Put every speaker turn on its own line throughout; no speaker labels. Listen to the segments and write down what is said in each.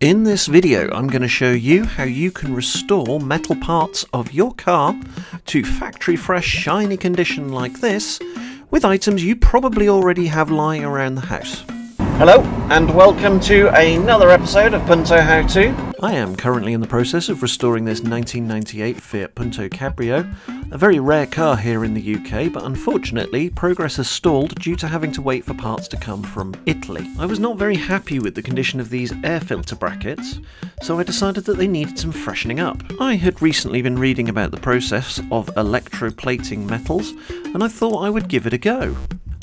In this video, I'm going to show you how you can restore metal parts of your car to factory fresh shiny condition like this with items you probably already have lying around the house. Hello and welcome to another episode of Punto How To. I am currently in the process of restoring this 1998 Fiat Punto Cabrio, a very rare car here in the UK, but unfortunately progress has stalled due to having to wait for parts to come from Italy. I was not very happy with the condition of these air filter brackets, so I decided that they needed some freshening up. I had recently been reading about the process of electroplating metals, and I thought I would give it a go.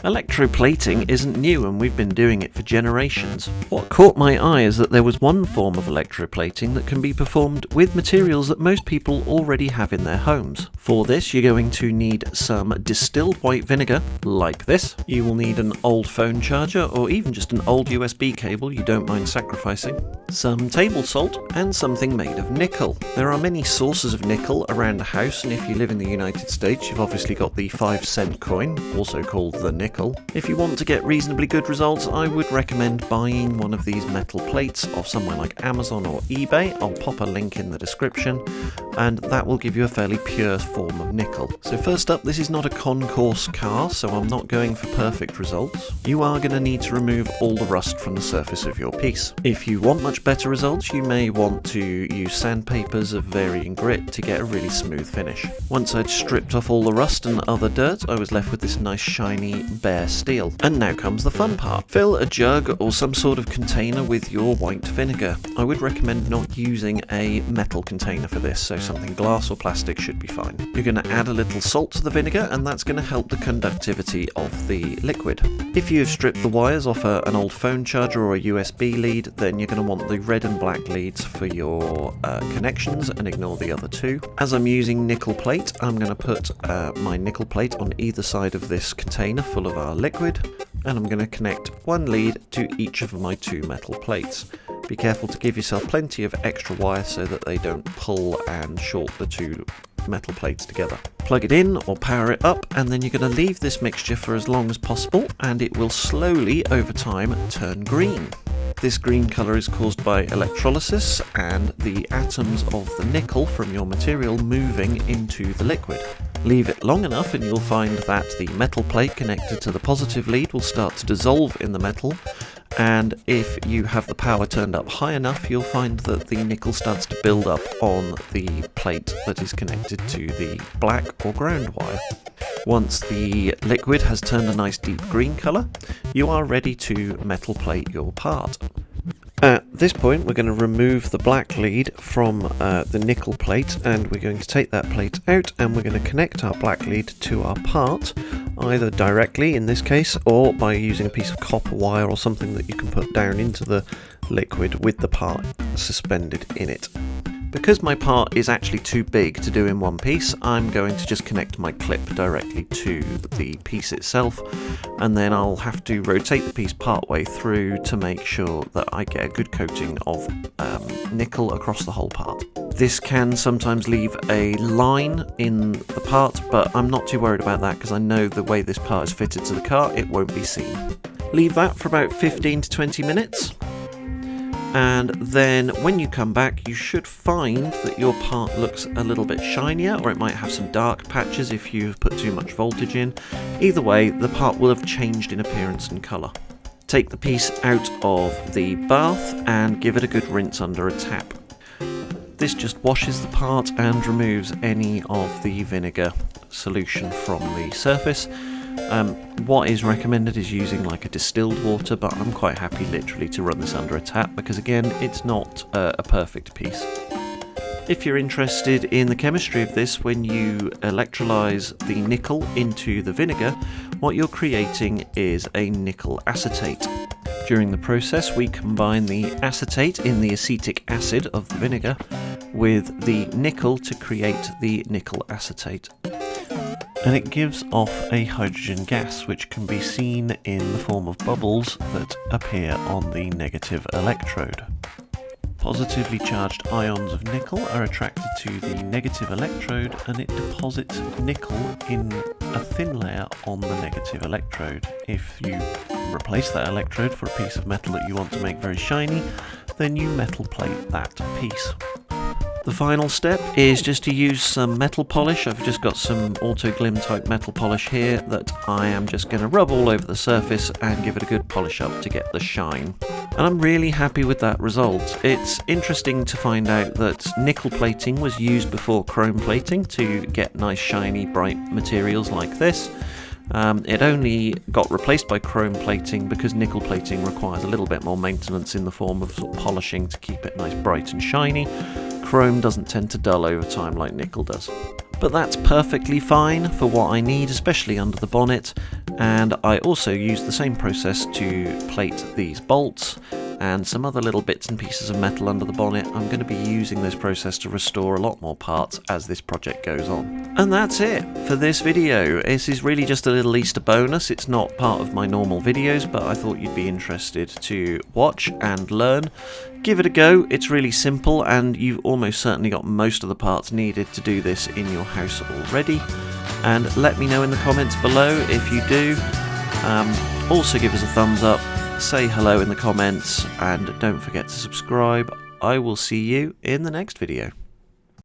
Electroplating isn't new and we've been doing it for generations. What caught my eye is that there was one form of electroplating that can be performed with materials that most people already have in their homes. For this, you're going to need some distilled white vinegar, like this. You will need an old phone charger or even just an old USB cable you don't mind sacrificing, some table salt and something made of nickel. There are many sources of nickel around the house, and if you live in the United States, you've obviously got the 5-cent coin, also called the nickel. If you want to get reasonably good results, I would recommend buying one of these metal plates off somewhere like Amazon or eBay. I'll pop a link in the description, and that will give you a fairly pure form of nickel. So first up, this is not a concours car, so I'm not going for perfect results. You are going to need to remove all the rust from the surface of your piece. If you want much better results, you may want to use sandpapers of varying grit to get a really smooth finish. Once I'd stripped off all the rust and other dirt, I was left with this nice shiny bare steel. And now comes the fun part. Fill a jug or some sort of container with your white vinegar. I would recommend not using a metal container for this, so something glass or plastic should be fine. You're going to add a little salt to the vinegar, and that's going to help the conductivity of the liquid. If you have stripped the wires off an old phone charger or a USB lead, then you're going to want the red and black leads for your connections, and ignore the other two. As I'm using nickel plate, I'm going to put my nickel plate on either side of this container full of our liquid, and I'm going to connect one lead to each of my two metal plates. Be careful to give yourself plenty of extra wire so that they don't pull and short the two metal plates together. Plug it in or power it up, and then you're going to leave this mixture for as long as possible, and it will slowly over time turn green. This green colour is caused by electrolysis and the atoms of the nickel from your material moving into the liquid. Leave it long enough and you'll find that the metal plate connected to the positive lead will start to dissolve in the metal, and if you have the power turned up high enough, you'll find that the nickel starts to build up on the plate that is connected to the black or ground wire. Once the liquid has turned a nice deep green colour, you are ready to metal plate your part. At this point, we're going to remove the black lead from the nickel plate, and we're going to take that plate out, and we're going to connect our black lead to our part, either directly in this case, or by using a piece of copper wire or something that you can put down into the liquid with the part suspended in it. Because my part is actually too big to do in one piece, I'm going to just connect my clip directly to the piece itself, and then I'll have to rotate the piece part way through to make sure that I get a good coating of nickel across the whole part. This can sometimes leave a line in the part, but I'm not too worried about that because I know the way this part is fitted to the car, it won't be seen. Leave that for about 15 to 20 minutes. And then when you come back, you should find that your part looks a little bit shinier, or it might have some dark patches if you've put too much voltage in. Either way, the part will have changed in appearance and colour. Take the piece out of the bath and give it a good rinse under a tap. This just washes the part and removes any of the vinegar solution from the surface. What is recommended is using like a distilled water, but I'm quite happy literally to run this under a tap because again, it's not a perfect piece. If you're interested in the chemistry of this, when you electrolyse the nickel into the vinegar, what you're creating is a nickel acetate. During the process, we combine the acetate in the acetic acid of the vinegar with the nickel to create the nickel acetate. And it gives off a hydrogen gas which can be seen in the form of bubbles that appear on the negative electrode. Positively charged ions of nickel are attracted to the negative electrode, and it deposits nickel in a thin layer on the negative electrode. If you replace that electrode for a piece of metal that you want to make very shiny, then you metal plate that piece. The final step is just to use some metal polish. I've just got some auto glim type metal polish here that I am just going to rub all over the surface and give it a good polish up to get the shine. And I'm really happy with that result. It's interesting to find out that nickel plating was used before chrome plating to get nice shiny bright materials like this. It only got replaced by chrome plating because nickel plating requires a little bit more maintenance in the form of polishing to keep it nice bright and shiny. Chrome doesn't tend to dull over time like nickel does. But that's perfectly fine for what I need, especially under the bonnet, and I also use the same process to plate these bolts and some other little bits and pieces of metal under the bonnet. I'm going to be using this process to restore a lot more parts as this project goes on. And that's it for this video. This is really just a little Easter bonus. It's not part of my normal videos, but I thought you'd be interested to watch and learn. Give it a go. It's really simple, and you've almost certainly got most of the parts needed to do this in your house already. And let me know in the comments below if you do. Also give us a thumbs up, say hello in the comments, and don't forget to subscribe. I will see you in the next video.